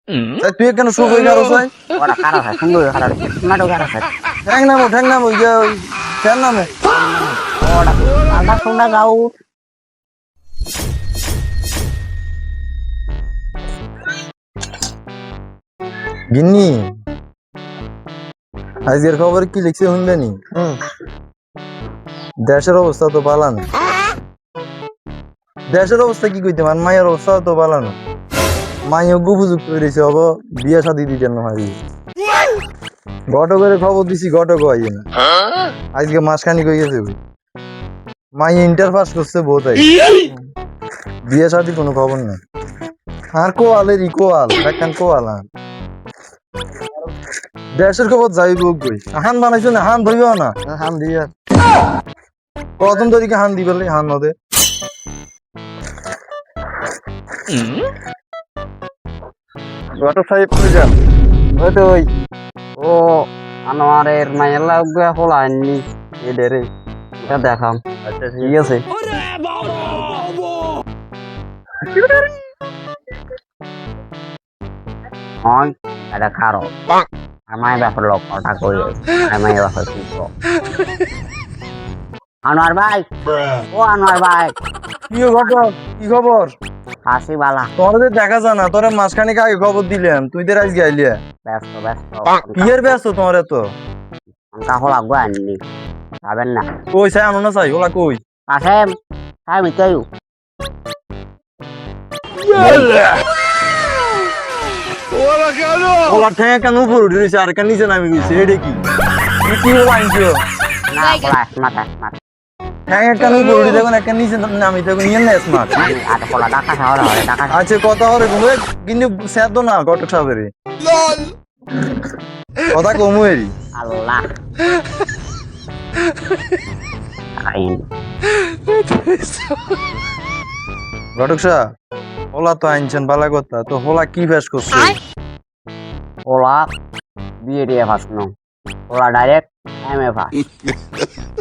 তুই কেন শুভ হয়ে গেল ওরা কারা হয় সুন্দর কারা টমেটো কারা হয় ঠ্যাং নামো ওই যে ফ্যান নামো ওরা আদা সোনা গাও গিন্নি আজকের খবর কি লিখছে শুনবেনি দেশের অবস্থা তো ভালো না দেশের অবস্থা কি কইতে মান মায়ের অবস্থা তো ভালো না মাইও উপযুক্ত হয়েছে হব বিয়ে শাদি দিতে না হয় ঘটকের খবর দিছি ঘটক হয় না আজকে মাসখানিক হয়ে গেছে মাই ইন্টার পাস করছে বহুত বিয়ে শাদির কোনো খবর নাই আর কোয়ালের কোয়াল একখান কোয়াল আর দেশের খবর যাই লোক গই হান বানাইছো না হান ধরিও না হান দিয়া প্রথম তরিকে হান দিবে হান নদে ঘটক সাহেব কই যান ওই তো ওই ও আনোয়ারের মায়ের লাগবে হলা আননি এদের এটা দেখাম আচ্ছা ঠিক আছে হয় এটা খারো আমার ব্যাপার লোক ওটা কই আমার ব্যাপার কি আনোয়ার ভাই ও আনোয়ার ভাই কি ঘটক কি খবর হাসি বালা তোর দেখা যায় না তোর মাসখানিক আগে খবর দিলাম তুই তো আজকে আইলিয়া ব্যস্ত ব্যস্ত কিয়ের ব্যস্ত তোমার এত অঙ্কা হলা গো আননি পাবেন না কই চাই আনো না চাই ওলা কই পাশে তাই মিটাইও ওলা ঠেঙে কেন উপর উঠে রয়েছে আর কেন নিচে নামি গেছে এটা কি কি ওলা আনছো না বলা মাথা মাথা ঠেঙে কেন উপর উঠে দেখুন একটা নিচে নামি দেখুন নিয়ে না স্মার্ট আর বলা টাকা খাওয়া হবে টাকা আচ্ছা কথা হরে কোনো কিন্তু সেদ্ধ না ঘটক সাহেবের কথা কমুয়েরি আল্লাহ আইন ঘটক সাহেব ওলা তো আনছেন বালা কথা তো হোলা কি ফেস করছে ওলা বিয়ে দিয়ে ফাঁসনো ওলা ডাইরেক্ট এম এ ফাঁস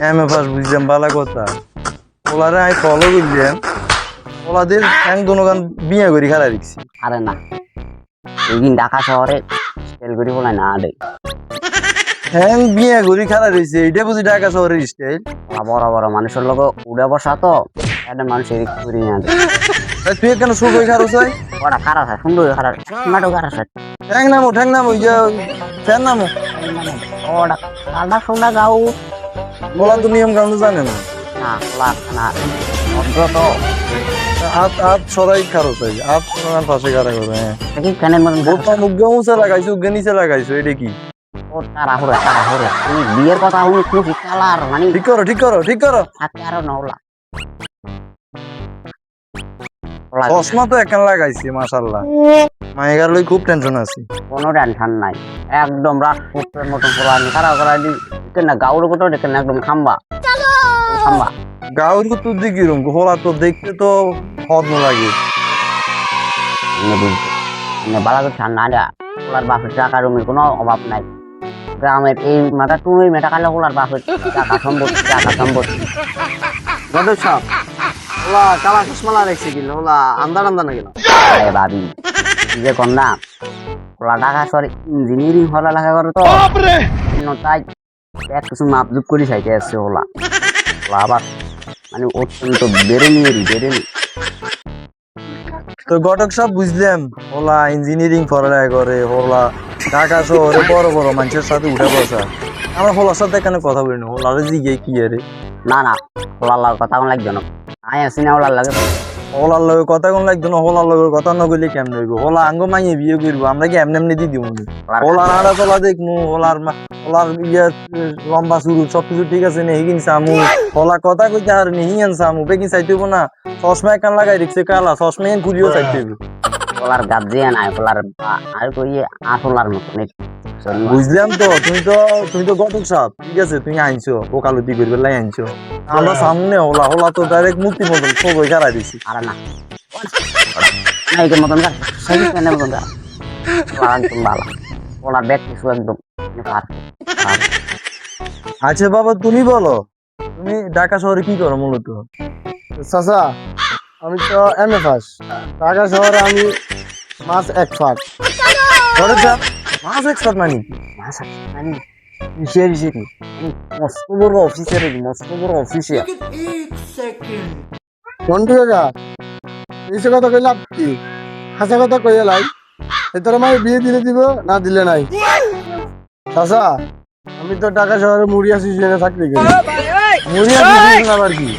এমএ ফাস বুঝলাম বালা কথা ওলারে আই ফলো করলাম ওলাদের ঠ্যাং দোনোগান বিয়ে করি খেলা দেখছি আরে না এইদিন ঢাকা শহরে স্টাইল করি বলে না দেয় ঠ্যাং বিয়ে করি খেলা রয়েছে এটা বুঝি ঢাকা শহরের স্টাইল ওলা বড় বড় মানুষের লোক উড়ে বসা তো একটা মানুষ এদিক করি না দেয় তুই কেন শুভ হয়ে খারো চাই ওরা কারা হয় সুন্দর কারা টমেটো কারা হয় ঠ্যাং নামো ওই যে ফ্যান নামো ওরা আদা সোনা গাও ওলা তো নিয়ম কানুন জানে না না ওলা না অদ্র তো হাত সরাই খারো চাই হাত পাশে খারা করে হ্যাঁ দেখি ফ্যানের মতন বোটা মুগ্গা মুছে লাগাইছো উগ্গে নিচে লাগাইছো এটা কি ও তারা হরে তুমি বিয়ের কথা শুনি খুশি কালার মানে ঠিক করো থাকে আরো না ওলা চশমা তো এখানে লাগাইছি মাশাআল্লাহ মায়ের লই খুব টেনশন আছে কোনো টেনশন নাই একদম রাগ কুকুরের মতো পোলা নি খারাপ করা দি না গাউর কোটো দেখেন একদম খাম্বা খাম্বা গাউর তো তুই কিরম হোলা তো দেখতে তো হদ না লাগে বালা করে ঠান্ডা দেয়া ওলার বাপের টাকা রুমের কোনো অভাব নাই গ্রামের এই মাথা তুমি মেটা কালে ওলার বাপের টাকা সম্পত্তি গদর সাহেব ওলা কালা চশমা দেখছে কিনা ওলা আন্দার না কিনা আরে ভাবি যে কম না ওলা ঢাকা শহরে ইঞ্জিনিয়ারিং হলা লেখা করে তো তাই এক কিছু মাপজুপ করে চাইতে আসছে ওলা ওলা আবার মানে অত্যন্ত বেরোনি তো ঘটক সব বুঝলাম ওলা ইঞ্জিনিয়ারিং পড়ালেখা করে ওলা ঢাকা শহরে বড় বড় মানুষের সাথে উঠে বসা আমরা হোলার সাথে এখানে কথা বলি না হোলারে জিগে কি আরে না ওলার কথা কোন লাগবে না আয় আসি না ওলার লাগে হোলার লগে কথা কোন লাগতো না হোলার লগে কথা না কইলে কেমন হইব হোলা আঙ্গ মাইয়ে বিয়ে করবো আমরা কি এমনি দি দিব হোলার আড়া চলা দেখমু হোলার ইয়ে লম্বা চুরু সবকিছু ঠিক আছে নে হিগিন সামু হোলা কথা কইতে আর নি হিয়ান সামু বেগিন চাইতে হইব না চশমা একান লাগাই রিক্সে কালা চশমা এন খুলিও চাইতে হইব ওলার গাজিয়া নাই ওলার আর কইয়ে আসলার মতন বুঝলাম তো তুমি তো ঘটক সাহেব ঠিক আছে তুমি আনছো ওকালতি করবে লাই আনছো আমরা সামনে হোলা তো ডাইরেক্ট মুক্তি মতন সবই খারাই দিছি আরে না এই মতন গাছ সেই ফ্যানের মতন গাছ একদম ভালো ওলার ব্যাগ কিছু একদম আচ্ছা বাবা তুমি বলো তুমি ঢাকা শহরে কি করো মূলত চাচা আমি তো এম এ পাস ঢাকা শহরে আমি মাছ এক ফাট ঘরে যা মাছ এক্সপার্ট মানি মাছ মানে কিসের হিসেবে মস্ত বড় অফিসার মস্ত বড় অফিসার মন্টু কাকা মিছে কথা কইলে লাভ কি হাসা কথা কইয়া লাই এতর মাই বিয়ে দিলে দিব না দিলে নাই চাচা আমি তো ঢাকা শহরে মুড়ি আসি জেনে চাকরি করি মুড়ি আর দিছিস না আবার কি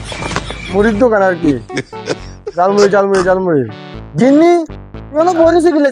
মুড়ির দোকান আর কি ঝালমুড়ি ঝালমুড়ি ঝালমুড়ি জিন্নি কেন বলেছে গেলে